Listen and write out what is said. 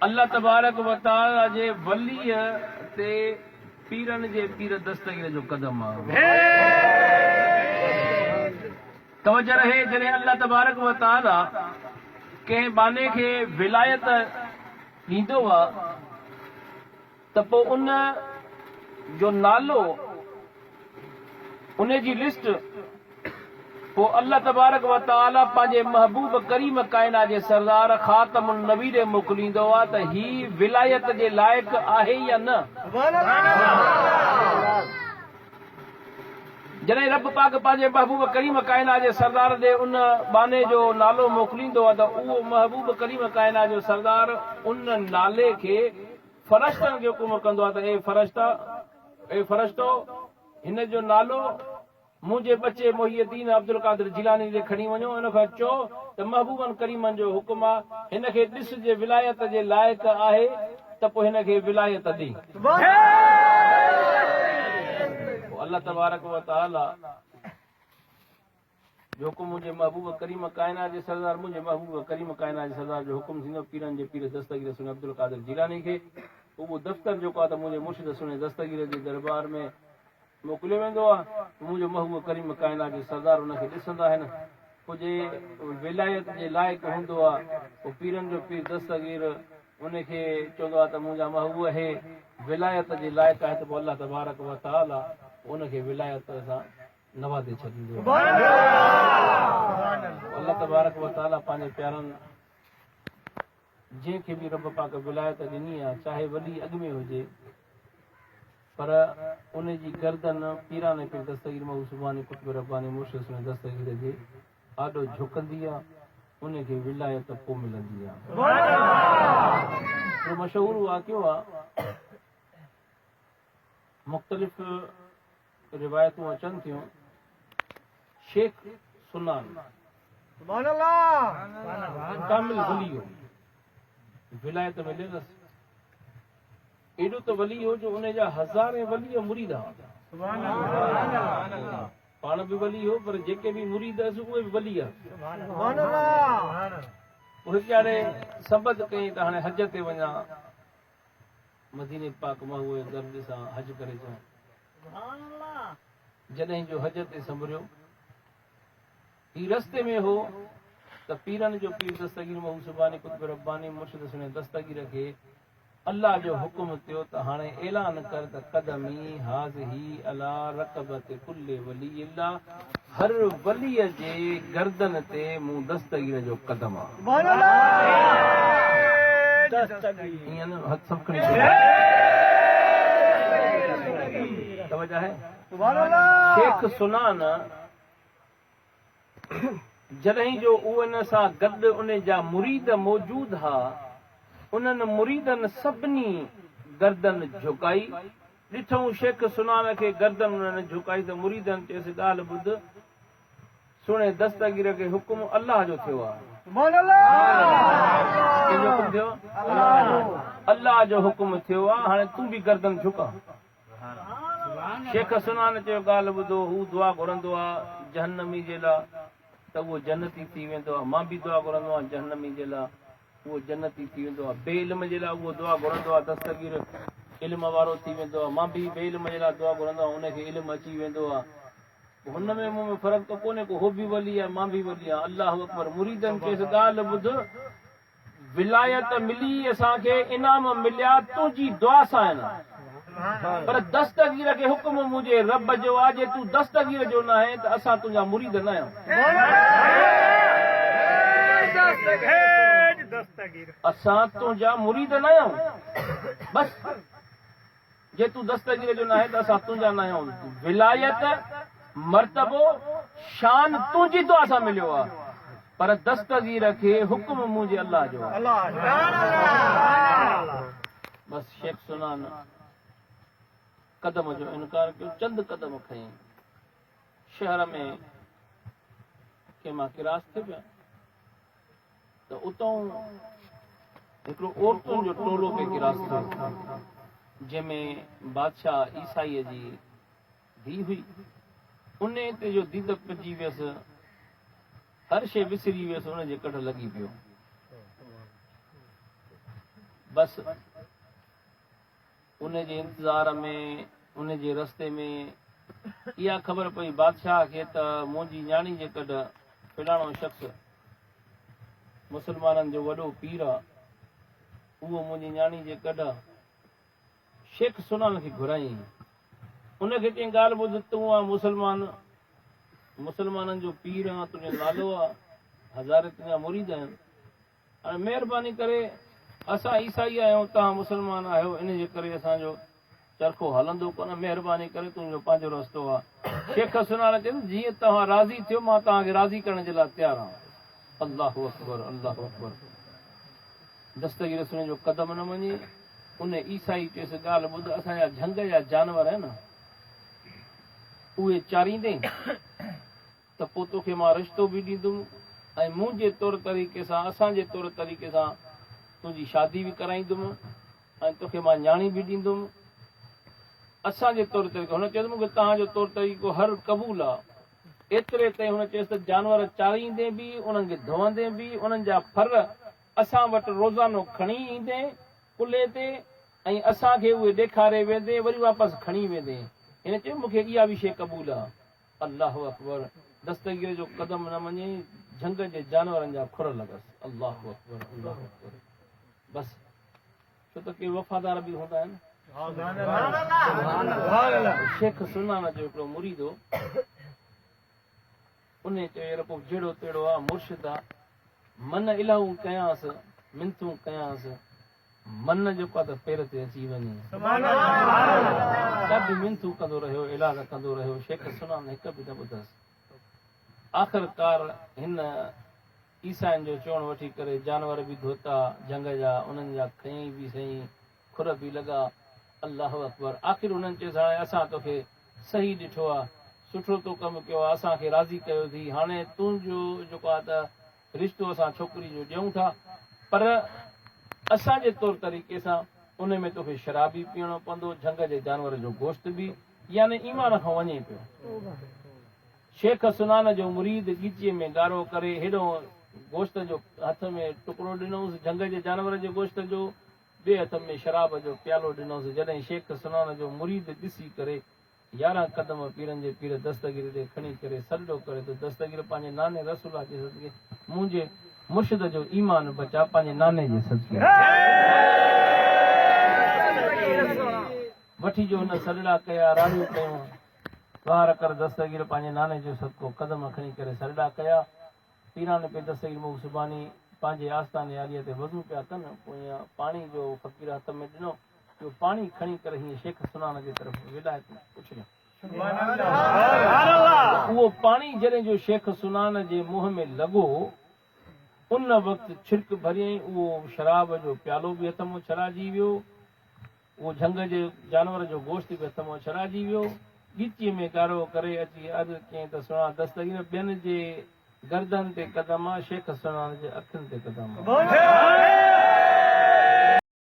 अल्लाह तबारक व तआला जे वलीअ ते पीरन जे पीर दस्तगीर जो कदम आहे। तवज्जो रहे, जॾहिं अल्लाह तबारक व तआला कंहिं बाने खे विलायत ॾींदो आहे त पोइ उन जो नालो, उन जी लिस्ट पोइ अल्लाह तबारक व तआला पंहिंजे महबूब करीम कायनात जे सरदार ख़ातमुन नबी ॾे मोकिलींदो आहे त ही विलायत जे लाइक़ आहे या न। जॾहिं रब पाक पंहिंजे महबूब करीम कायनात जे सरदार ॾे उन बाने जो नालो मोकिलींदो आहे त उहो महबूब करीम कायनात जो सरदार उन नाले खे फ़रिश्तनि खे हुकुम कंदो आहे त ए फ़रिश्तो हिन जो नालो मुंहिंजे बचे मोहियुद्दीन अब्दुल कादिर जिलानी ॾे खणी वञो, हिन खां चओ त महबूबनि करीमनि जो हुकुम आहे, हिन खे ॾिस जे विलायत जे लाइक़ आहे त पोइ हिन खे विलायत ॾे। अल्लाह तबारक व तआला जो हुकुम मुंहिंजे महबूब करीम कायनात जे सरदार, मुंहिंजे महबूब करीम कायनात जे सरदार जो हुकुम थींदो पीरनि जे पीर दस्तगीर सुन अब्दुल कादिर जिलानी खे। उहो दफ़्तर जेको आहे त मुंहिंजे मुर्शिद सुन दस्तगीर जे दरबार में मोकिलियो वेंदो आहे। मुंहिंजो महबूब करीम कायनात जे सरदार हुनखे ॾिसंदा आहिनि। पोइ जे विलायत जे लाइक़ हूंदो आहे पोइ पीरनि जो पीर दस्तगीर उनखे चवंदो आहे त मुंहिंजा महबूब हे विलायत जे लाइक़ आहे, त पोइ अल्लाह तबारक व तआला उनखे विलायत सां नवाज़े छॾींदो आहे। अल्लाह तबारक व तआला पंहिंजे प्यारनि जंहिंखे बि रब पाक विलायत ॾिनी आहे, चाहे वॾी अॻ में हुजे, पर उन जी गर्दन पीराने पीर दस्तगीर महबूब सुभानी कुतुब रब्बानी मुर्शिद सुन दस्तगीर जे आॾो झुकंदी आहे, उनखे विलायत पोइ मिलंदी आहे। तो मशहूर वाक़ियो आहे, मुख़्तलिफ़ रिवायतूं अचनि थियूं। शेख सुनान कामिल वली हो, विलायत मिलियसि। एॾो त वली हो जो उन जा हज़ारे वली मुरीद हुआ। पाण बि वली हो, पर जेके बि मुरीद हुअसि उहे बि वली आहे। हिकड़े सबद कई त हाणे हज ते वञा, मदीने पाक मां उहे गर्द सां हज करे अचां। जॾहिं जो हज ते संभरियो, ही रस्ते में हो त पीरनि जो पीर दस्तगीर महबूब सुभानी कुतुब रब्बानी मुर्शिद सुन दस्तगीर खे अल्लाह जो हुकुम थियो त हाणे ऐलान कर त क़दमी हाज़िही अला रक़बत कुल्ले वली अल्लाह, हर वलीअ जे गर्दन ते मूं दस्तगीर जो कदम आहे। ईअं न हथ सभु खणी तवज्जो आहे। शेख सुनान जॾहिं जो उन सां गॾु उन जा मुरीद मौजूद हुआ, उन्हनि मुरीदनि सभिनी गर्दन झुकाई। ॾिठऊं शेख सुनान खे गर्दन उन्हनि झुकाई त मुरीदनि चयसि ॻाल्हि ॿुध, सुणे दस्तगीर खे हुकुम अल्लाह जो थियो आहे। कंहिंजो हुकुम थियो? अल्लाह जो हुकुम थियो आहे, हाणे तूं बि गर्दन झुका। शेख सुनान चयो ॻाल्हि ॿुधो, हू दुआ घुरंदो आहे जहन्नमी जे लाइ त उहो जन्नती थी वेंदो आहे, मां बि दुआ घुरंदो आहियां जहन्नमी जे लाइ, उहो जन्नती थी वेंदो आहे। बे इल्म जे लाइ उहो दुआ घुरंदो आहे, दस्तगीर इल्म वारो थी वेंदो आहे, मां बि बे इल्म जे लाइ दुआ घुरंदो आहियां, उनखे इल्म अची वेंदो आहे। हुन में मूं में फ़र्क़ु त कोन्हे को, हो बि वली आहे मां बि वली आहियां। अल्लाह अकबर। मुरीदनि खे ॻाल्हि ॿुध, विलायत मिली, असांखे इनाम मिलिया तुंहिंजी दुआ सां आहिनि, पर दस्तगीर खे हुकुम मुंहिंजे रब जो आहे, जे तूं दस्तगीर जो न आहे त असां तुंहिंजा मुरीद न आहियूं। असां तुंहिंजा मुरीद न आहियूं, बस जे तूं दस्तगीर जो न आहे त असां तुंहिंजा न आहियूं। विलायत मर्तबो शान तुंहिंजी दुआ सां मिलियो आहे, पर दस्तगीर खे हुकुम मुंहिंजे अल्लाह जो आहे। बस शेख सुनान कदम जो इनकार कयो, चंद कदम खईं। शहर में कंहिं मां किरास थी पिया त उतां हिकिड़ो औरतुनि जो टोलो पे किरास थियो, जंहिंमें बादशाह ईसाईअ जी धीउ हुई। उन ते जो दीदक पइजी वियसि, हर शइ विसरी वियसि, हुनजे कढ लॻी पियो। बस उन जे इंतज़ार में, उन जे रस्ते में इहा ख़बर पई बादशाह खे त मुंहिंजी न्याणी जे कॾ फलाणो शख़्स मुस्लमाननि जो वॾो पीर आहे, उहो मुंहिंजी न्याणी जे कॾ शेख सुनान खे घुराई। उनखे चई ॻाल्हि ॿुध, तूं आहे मुस्लमाननि जो पीर आहे, तुंहिंजो नालो आहे, हज़ारे तुंहिंजा मुरीद आहिनि, हाणे महिरबानी करे असां ईसाई आहियूं, तव्हां मुस्लमान आहियो, इन जे करे असांजो चरखो हलंदो कोन, महिरबानी करे तुंहिंजो पंहिंजो रस्तो आहे। शेख सुनान चवनि जीअं तव्हां राज़ी थियो, मां तव्हांखे राज़ी करण जे लाइ तयारु आहियां। अल्लाहु अकबर, अल्लाहु अकबर। दस्तगीर सुन जो कदम न वञे। उन ईसाई चयसि ॻाल्हि ॿुध, असांजा झंग जा जानवर आहिनि उहे चारींदे त पोइ तोखे मां रिश्तो बि ॾींदुमि, ऐं मुंहिंजे तौर तरीक़े सां, असांजे तौर तरीक़े सां तुंहिंजी शादी बि कराईंदुमि, ऐं तोखे मां न्याणी बि ॾींदुमि। असांजे तौर तरीक़ो हुन चयोसि मूंखे तव्हांजो तौर तरीक़ो हर क़बूल आहे। एतिरे ताईं हुन चयसि त जानवर चारींदे बि, उन्हनि खे धोअंदे बि, उन्हनि जा फर असां वटि रोज़ानो खणी ईंदे कुल्हे ते, ऐं असांखे उहे ॾेखारे वेंदे, वरी वापसि खणी वेंदे। हिन चयो मूंखे इहा बि शइ क़बूल आहे। अल्लाहु अकबर। दस्तगीर जो कदम न वञे, झंग जे जानवरनि जा खुर लॻसि। अल्लाहु अकबर, अल्लाहु अकबर। बसि छो त के वफ़ादार बि हूंदा आहिनि। शेख सुनान जो हिकिड़ो मुरीद हो, उन चयो पोइ जहिड़ो तहिड़ो आहे, मुर्शिद आहे, मन इलाहूं कयांसि, मिनतूं कयांसि, मन जेको आहे त पेर ते अची वञे। ॾाढी मिनतूं कंदो रहियो, इलाज कंदो रहियो। शेख सुनान हिकु बि न ॿुधसि। आख़िरकार हिन ईसाइनि जो चवणु वठी करे जानवर बि धोता जंग जा, उन्हनि जा खयईं बि सही, खुर बि लॻा। अल्लाहु अकबर। आख़िर उन्हनि चयोसि हाणे असां तोखे सही ॾिठो आहे, सुठो तो कमु कयो आहे, असांखे राज़ी कयो थी, हाणे तुंहिंजो जेको आहे त रिश्तो असां छोकिरी जो ॾियूं था, पर असांजे तौर तरीक़े सां उन में तोखे शराब बि पीअणो पवंदो, झंग जे जानवर जो गोश्त बि, यानी ईमान खां वञे पियो। शेख सुनान जो मुरीद ॻिचीअ में ॻारो करे हेॾो गोश्त जो हथ में टुकड़ो ॾिनोसि, झंग जे जानवर जे गोश्त जो, ॿिए हथ में शराब जो प्यालो ॾिनोसि। जॾहिं शेख सुनान जो मुरीद ॾिसी करे 11 कदम पीरनि जे पीर दस्तगीर ते खणी करे सजदो करे, त दस्तगीर पंहिंजे नाने रसूल जे सदिके मुंहिंजे मुर्शिद जो ईमान बचा, पंहिंजे नाने जे सदिके वठी जो हुन सजड़ा कया, राड़ियूं कयूं, वार कर दस्तगीर पंहिंजे नाने जो सदको कदम खणी करे सजड़ा कया। पीरान पे दस्तगीर मुख सुबानी पंहिंजे आस्थाने आलीअ ते वज़ू पिया कनि, पोइ पाणी जो फ़क़ीर हथ में ॾिनो, जो पाणी खणी करे हीअं शेख सुनान जे तरफ़ विलायत पुछियो। उहो पाणी जॾहिं जो शेख सुनान जे मुंहं में लॻो, उन वक़्तु छिड़क भरियईं, उहो शराब जो प्यालो बि हथ मां छॾाइजी वियो, उहो झंग जे जानवर जो गोश्त बि हथ मां छॾाइजी वियो। ॻिचीअ में ॻारो करे अची अर्ज़ु कयईं त सुणा दस्तगीर, ॿियनि जे गर्दन ते कदम आहे, शेख सुनान जे अखियुनि ते कदम आहे।